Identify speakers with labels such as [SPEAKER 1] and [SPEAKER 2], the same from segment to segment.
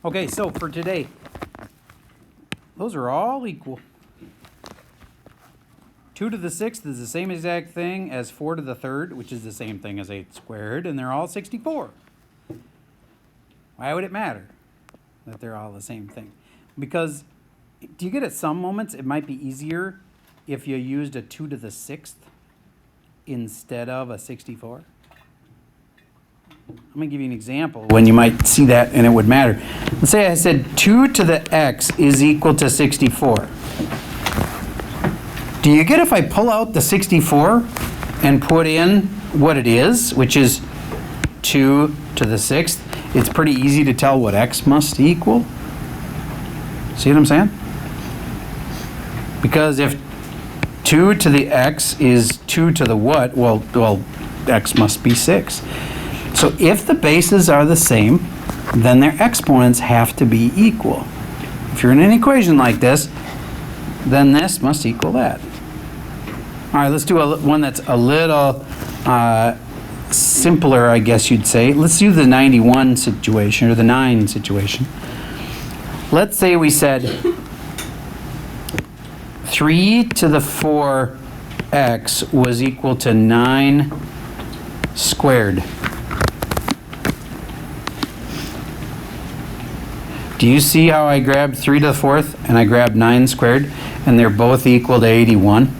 [SPEAKER 1] Okay, so for today, those are all equal. 2 to the 6th is the same exact thing as 4 to the 3rd, which is the same thing as 8 squared, and they're all 64. Why would it matter that they're all the same thing? Because, do you get at some moments it might be easier if you used a 2 to the 6th instead of a 64? I'm going to give you an example when you might see that and it would matter. Let's say I said 2 to the x is equal to 64. Do you get if I pull out the 64 and put in what it is, which is 2 to the 6th, it's pretty easy to tell what x must equal? See what I'm saying? Because if 2 to the x is 2 to the what, well, x must be 6. So if the bases are the same, then their exponents have to be equal. If you're in an equation like this, then this must equal that. All right, let's do one that's a little simpler, I guess you'd say. Let's do the 91 situation, or the 9 situation. Let's say we said 3 to the 4x was equal to 9 squared. Do you see how I grabbed 3 to the 4th and I grabbed 9 squared, and they're both equal to 81?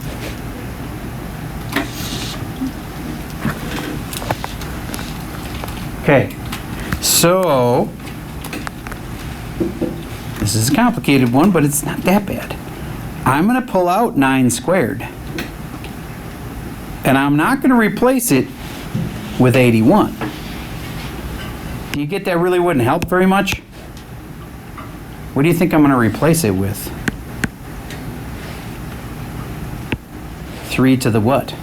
[SPEAKER 1] Okay, so this is a complicated one, but it's not that bad. I'm going to pull out 9 squared, and I'm not going to replace it with 81. Do you get that really wouldn't help very much? What do you think I'm going to replace it with? 3 to the what?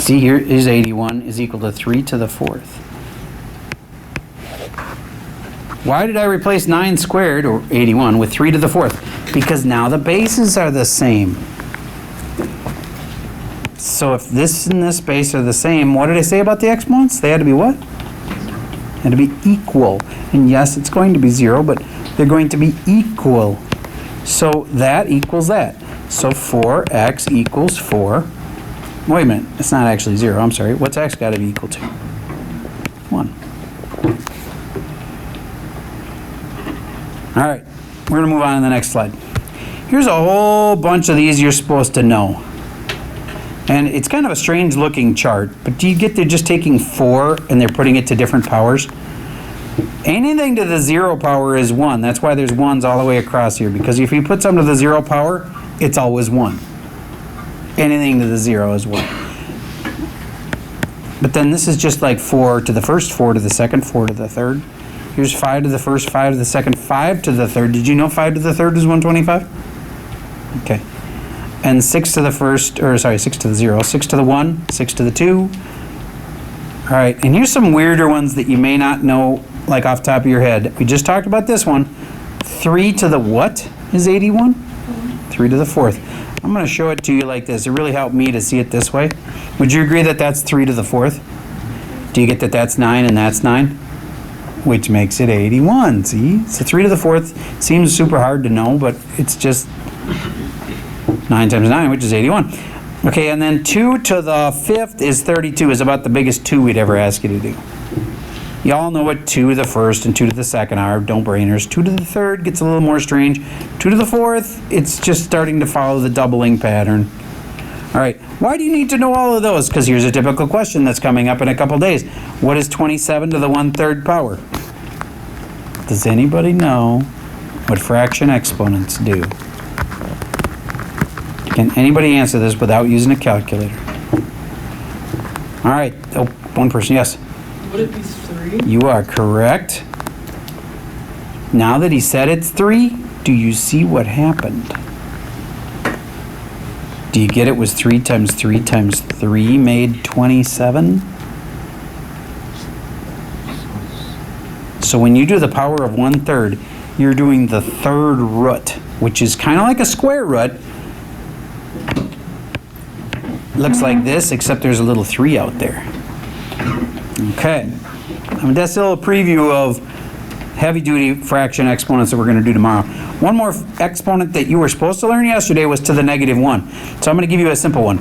[SPEAKER 1] See, here is 81 is equal to 3 to the 4th. Why did I replace 9 squared, or 81, with 3 to the 4th? Because now the bases are the same. So if this and this base are the same, what did I say about the exponents? They had to be what? They had to be equal. And yes, it's going to be 0, but they're going to be equal. So that equals that. So 4x equals 4. Wait a minute, it's not actually 0, I'm sorry. What's x got to be equal to? 1. All right, we're going to move on to the next slide. Here's a whole bunch of these you're supposed to know. And it's kind of a strange looking chart, but do you get they're just taking 4 and they're putting it to different powers? Anything to the 0 power is 1. That's why there's 1s all the way across here, because if you put something to the 0 power, it's always 1. Anything to the 0 is 1. But then this is just like 4 to the first, 4 to the second, 4 to the third. Here's 5 to the first, 5 to the second, 5 to the third. Did you know 5 to the third is 125? Okay. And 6 to the first, or sorry, 6 to the 0, 6 to the 1, 6 to the 2. All right, and here's some weirder ones that you may not know, like off the top of your head. We just talked about this one. 3 to the what is 81? 3 to the 4th. I'm going to show it to you like this. It really helped me to see it this way. Would you agree that that's 3 to the 4th? Do you get that that's 9 and that's 9? Which makes it 81, see? So 3 to the 4th seems super hard to know, but it's just 9 times 9, which is 81. Okay, and then 2 to the 5th is 32, is about the biggest 2 we'd ever ask you to do. Y'all know what 2 to the 1st and 2 to the 2nd are, don't brainers. 2 to the 3rd gets a little more strange. 2 to the 4th, it's just starting to follow the doubling pattern. All right, why do you need to know all of those? Because here's a typical question that's coming up in a couple days. What is 27 to the 1/3 power? Does anybody know what fraction exponents do? Can anybody answer this without using a calculator? All right, oh, one person, yes.
[SPEAKER 2] Would it be 3?
[SPEAKER 1] You are correct. Now that he said it's 3, do you see what happened? Do you get it was 3 times 3 times 3 made 27? So when you do the power of 1/3, you're doing the 3rd root, which is kind of like a square root. Looks like this, except there's a little 3 out there. Okay. That's a little preview of heavy-duty fraction exponents that we're going to do tomorrow. One more exponent that you were supposed to learn yesterday was to the negative 1. So I'm going to give you a simple one.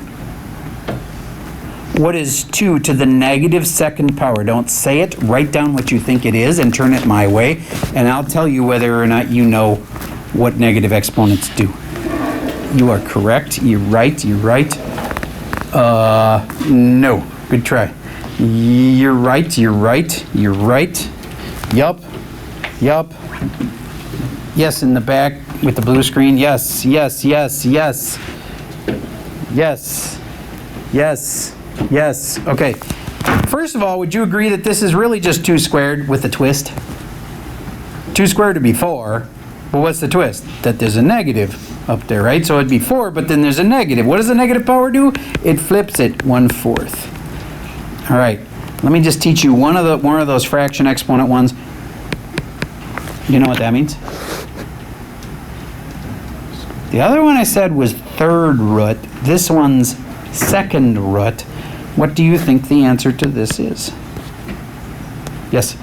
[SPEAKER 1] What is 2 to the negative second power? Don't say it. Write down what you think it is and turn it my way, and I'll tell you whether or not you know what negative exponents do. You are correct. You're right. You're right. No. Good try. You're right. You're right. You're right. Yup. Yup. Yes, in the back with the blue screen. Yes. Yes. Yes. Yes. Yes. Yes. Yes. Okay. First of all, would you agree that this is really just 2 squared with a twist? 2 squared would be 4. But what's the twist? That there's a negative up there, right? So it'd be 4, but then there's a negative. What does the negative power do? It flips it 1/4. All right. Let me just teach you one of those fraction exponent ones. You know what that means? The other one I said was third root. This one's second root. What do you think the answer to this is? Yes?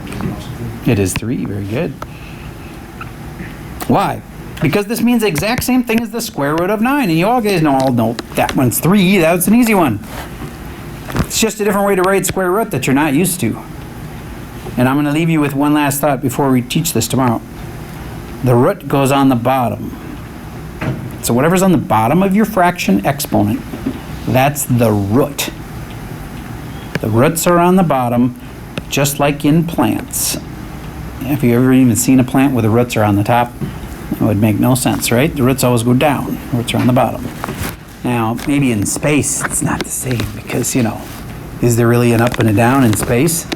[SPEAKER 1] It is 3. Very good. Why? Because this means the exact same thing as the square root of 9. And you all guys all know that one's 3. That's an easy one. It's just a different way to write square root that you're not used to. And I'm going to leave you with one last thought before we teach this tomorrow. The root goes on the bottom. So whatever's on the bottom of your fraction exponent, that's the root. The roots are on the bottom, just like in plants. Have you ever even seen a plant where the roots are on the top? It would make no sense, right? The roots always go down. The roots are on the bottom. Now, maybe in space, it's not the same because, is there really an up and a down in space?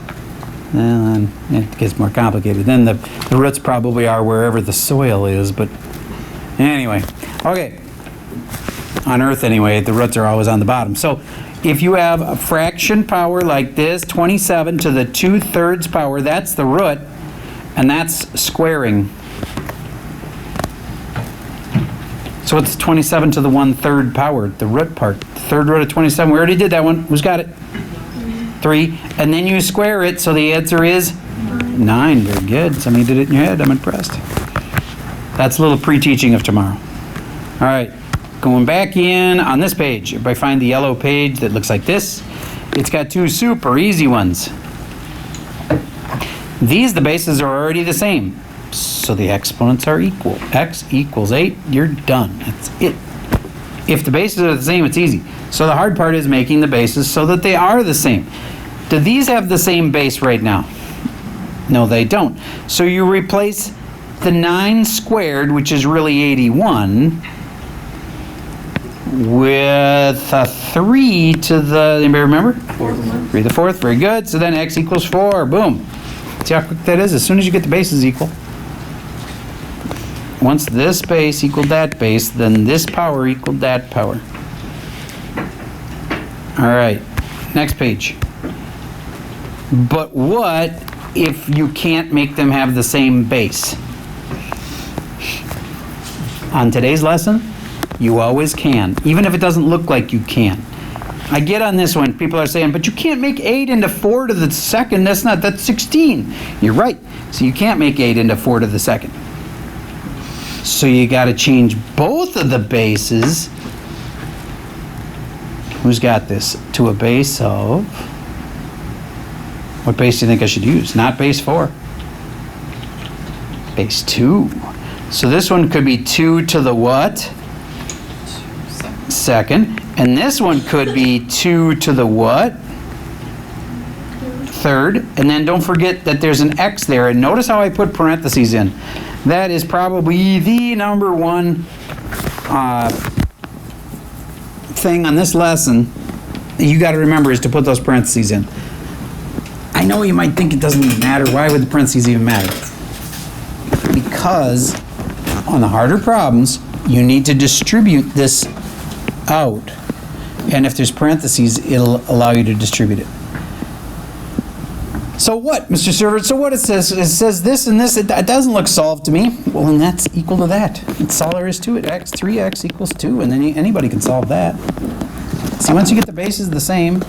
[SPEAKER 1] Well, then it gets more complicated. Then the roots probably are wherever the soil is, but anyway. Okay. On Earth, anyway, the roots are always on the bottom. So if you have a fraction power like this, 27 to the 2/3 power, that's the root, and that's squaring. So it's 27 to the 1/3 power, the root part. The third root of 27, we already did that one. Who's got it? 3. And then you square it, so the answer is 9. Very good. Somebody did it in your head. I'm impressed. That's a little pre-teaching of tomorrow. All right. Going back in on this page. Everybody find the yellow page that looks like this. It's got 2 super easy ones. These, the bases are already the same. So the exponents are equal. X equals 8, you're done. That's it. If the bases are the same, it's easy. So the hard part is making the bases so that they are the same. Do these have the same base right now? No, they don't. So you replace the 9 squared, which is really 81, with a 3 to the, anybody remember? 3 to the 4th, very good. So then x equals 4, boom. See how quick that is? As soon as you get the bases equal. Once this base equaled that base, then this power equaled that power. All right, next page. But what if you can't make them have the same base? On today's lesson, you always can, even if it doesn't look like you can. I get on this one, people are saying, but you can't make 8 into 4 to the second, that's 16. You're right, so you can't make 8 into 4 to the second. So you got to change both of the bases. Who's got this? To a base of, what base do you think I should use? Not base 4. Base 2. So this one could be 2 to the what? Second. And this one could be 2 to the what? Third. And then don't forget that there's an x there. And notice how I put parentheses in. That is probably the number one thing on this lesson that you got to remember is to put those parentheses in. I know you might think it doesn't even matter. Why would the parentheses even matter? Because on the harder problems, you need to distribute this out. And if there's parentheses, it'll allow you to distribute it. So what, Mr. Server? So what it says this and this. It doesn't look solved to me. Well, then that's equal to that. That's all there is to it. 3x equals 2, and then anybody can solve that. See, once you get the bases the same,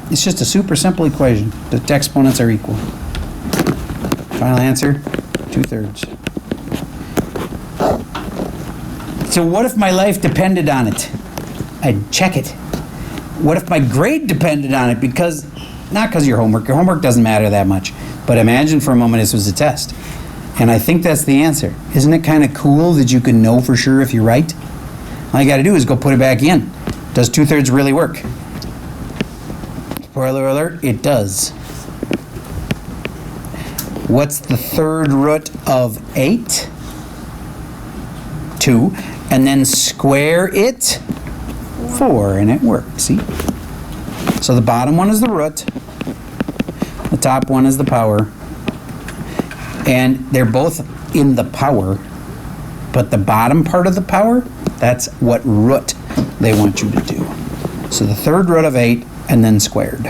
[SPEAKER 1] it's just a super simple equation. The exponents are equal. Final answer, 2/3. So what if my life depended on it? I'd check it. What if my grade depended on it? Not because of your homework doesn't matter that much. But imagine for a moment this was a test. And I think that's the answer. Isn't it kind of cool that you can know for sure if you're right? All you got to do is go put it back in. Does 2/3 really work? Spoiler alert, it does. What's the third root of 8? 2. And then square it, 4, and it works, see? So the bottom one is the root, the top one is the power, and they're both in the power, but the bottom part of the power, that's what root they want you to do. So the third root of 8, and then squared.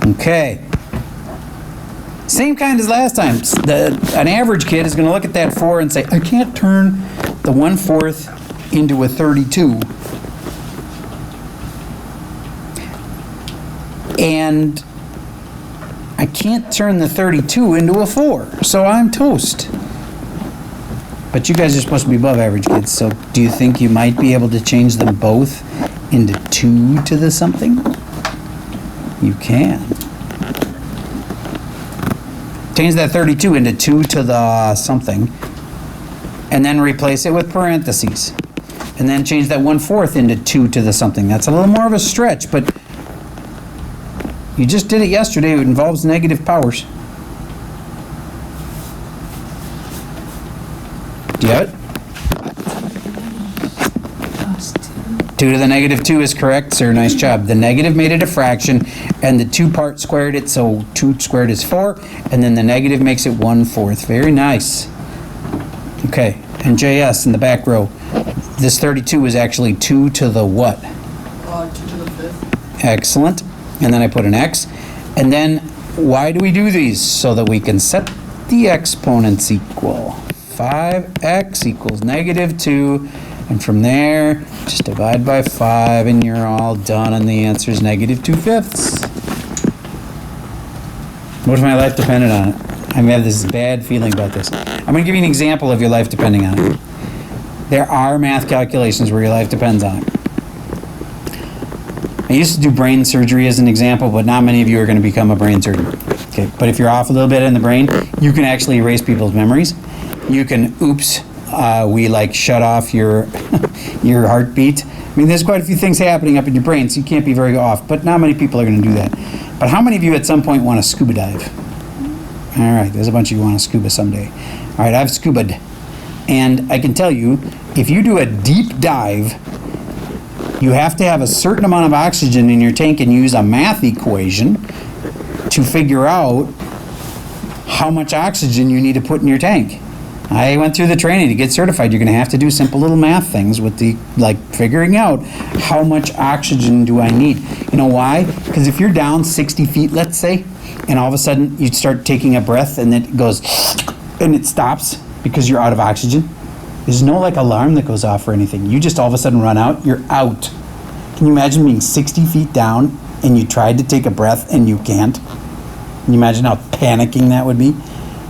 [SPEAKER 1] Okay. Same kind as last time. An average kid is going to look at that 4 and say, I can't turn the 1/4 into a 32. And I can't turn the 32 into a 4, so I'm toast. But you guys are supposed to be above average kids, so do you think you might be able to change them both into 2 to the something? You can. Change that 32 into 2 to the something, and then replace it with parentheses. And then change that 1/4 into 2 to the something. That's a little more of a stretch, but you just did it yesterday. It involves negative powers. Do you have it? 2 to the -2 is correct, sir. Nice job. The negative made it a fraction, and the 2 part squared it, so 2 squared is 4, and then the negative makes it 1/4. Very nice. Okay, and JS in the back row. This 32 is actually 2 to the what?
[SPEAKER 2] 2 to the 5th.
[SPEAKER 1] Excellent. And then I put an X. And then, why do we do these? So that we can set the exponents equal. 5x equals -2. And from there, just divide by 5 and you're all done. And the answer is -2/5. What if my life depended on it? I have this bad feeling about this. I'm going to give you an example of your life depending on it. There are math calculations where your life depends on it. I used to do brain surgery as an example, but not many of you are going to become a brain surgeon. Okay, but if you're off a little bit in the brain, you can actually erase people's memories. You can, we like shut off your your heartbeat. I mean, there's quite a few things happening up in your brain, so you can't be very off, but not many people are going to do that. But how many of you at some point want to scuba dive? All right, there's a bunch of you want to scuba someday. All right, I've scuba'd. And I can tell you, if you do a deep dive, you have to have a certain amount of oxygen in your tank and use a math equation to figure out how much oxygen you need to put in your tank. I went through the training to get certified. You're going to have to do simple little math things with figuring out how much oxygen do I need. You know why? Because if you're down 60 feet, let's say, and all of a sudden you start taking a breath and it goes, and it stops because you're out of oxygen. There's no alarm that goes off or anything. You just all of a sudden run out, you're out. Can you imagine being 60 feet down and you tried to take a breath and you can't? Can you imagine how panicking that would be?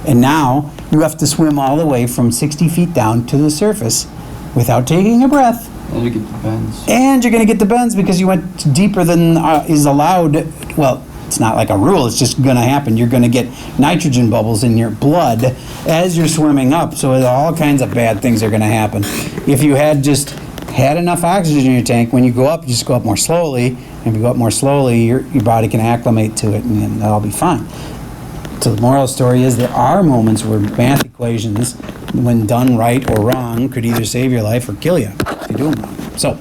[SPEAKER 1] And now you have to swim all the way from 60 feet down to the surface without taking a breath.
[SPEAKER 2] And you get the bends.
[SPEAKER 1] And you're going to get the bends because you went deeper than is allowed. Well, it's not like a rule, it's just going to happen. You're going to get nitrogen bubbles in your blood as you're swimming up, so all kinds of bad things are going to happen. If you had just had enough oxygen in your tank, when you go up, you just go up more slowly. And if you go up more slowly, your body can acclimate to it, and that'll be fine. So the moral of the story is there are moments where math equations, when done right or wrong, could either save your life or kill you if you do them wrong. So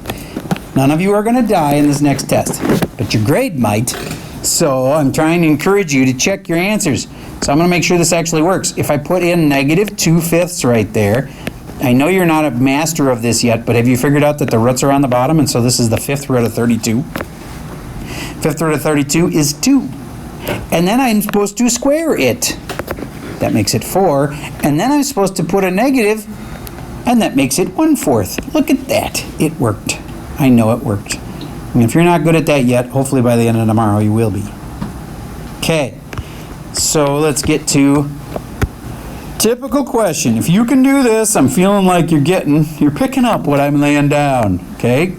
[SPEAKER 1] none of you are going to die in this next test, but your grade might. So I'm trying to encourage you to check your answers. So I'm going to make sure this actually works. If I put in -2/5 right there, I know you're not a master of this yet, but have you figured out that the roots are on the bottom, and so this is the 5th root of 32? 5th root of 32 is 2. And then I'm supposed to square it. That makes it 4. And then I'm supposed to put a negative, and that makes it 1/4. Look at that. It worked. I know it worked. And if you're not good at that yet, hopefully by the end of tomorrow you will be. Okay. So let's get to typical question. If you can do this, I'm feeling like you're picking up what I'm laying down, okay?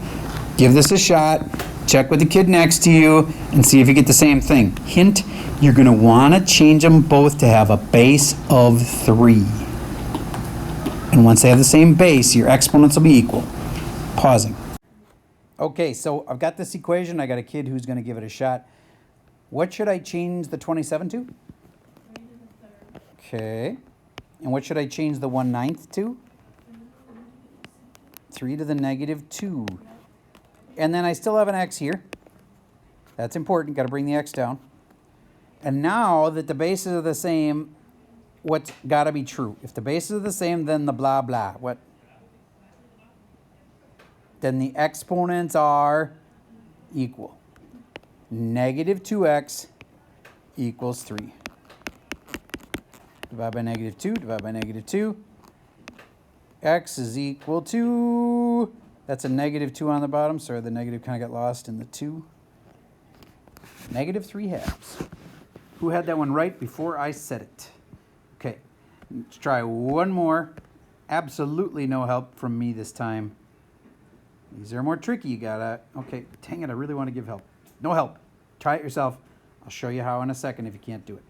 [SPEAKER 1] Give this a shot. Check with the kid next to you and see if you get the same thing. Hint, you're gonna wanna change them both to have a base of 3. And once they have the same base, your exponents will be equal. Pausing. Okay, so I've got this equation. I got a kid who's gonna give it a shot. What should I change the 27 to? Okay. And what should I change the 1/9 to? 3 to the negative 2. And then I still have an x here. That's important. Got to bring the x down. And now that the bases are the same, what's got to be true? If the bases are the same, then the blah, blah. What? Then the exponents are equal. Negative 2x equals 3. Divide by negative 2, divide by negative 2. X is equal to, that's a negative 2 on the bottom. Sorry, the negative kind of got lost in the 2. Negative 3/2. Who had that one right before I said it? Okay, let's try one more. Absolutely no help from me this time. These are more tricky. You gotta, okay, dang it, I really want to give help. No help. Try it yourself. I'll show you how in a second if you can't do it.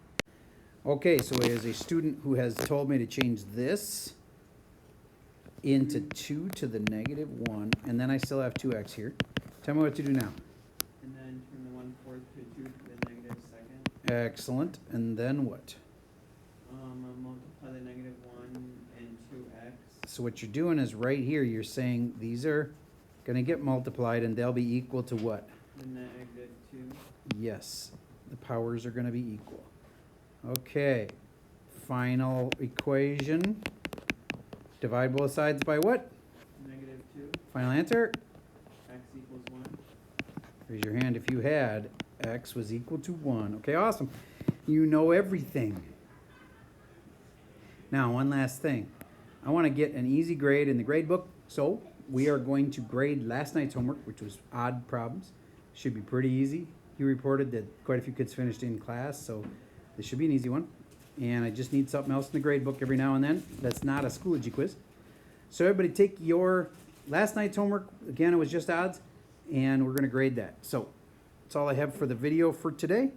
[SPEAKER 1] Okay, so as a student who has told me to change this into 2 to the negative 1, and then I still have 2x here. Tell me what to do now.
[SPEAKER 2] And then turn the 1/4 to 2 to the negative 2nd.
[SPEAKER 1] Excellent. And then what?
[SPEAKER 2] Multiply the negative 1 and 2x.
[SPEAKER 1] So what you're doing is right here, you're saying these are going to get multiplied, and they'll be equal to what?
[SPEAKER 2] The negative 2.
[SPEAKER 1] Yes, the powers are going to be equal. Okay, final equation. Divide both sides by what?
[SPEAKER 2] Negative 2.
[SPEAKER 1] Final answer?
[SPEAKER 2] X equals 1.
[SPEAKER 1] Raise your hand if you had x was equal to 1. Okay, awesome. You know everything. Now, one last thing. I want to get an easy grade in the grade book, so we are going to grade last night's homework, which was odd problems. Should be pretty easy. You reported that quite a few kids finished in class, so this should be an easy one. And I just need something else in the grade book every now and then. That's not a Schoology quiz. So everybody take your last night's homework. Again, it was just odds, and we're going to grade that. So that's all I have for the video for today.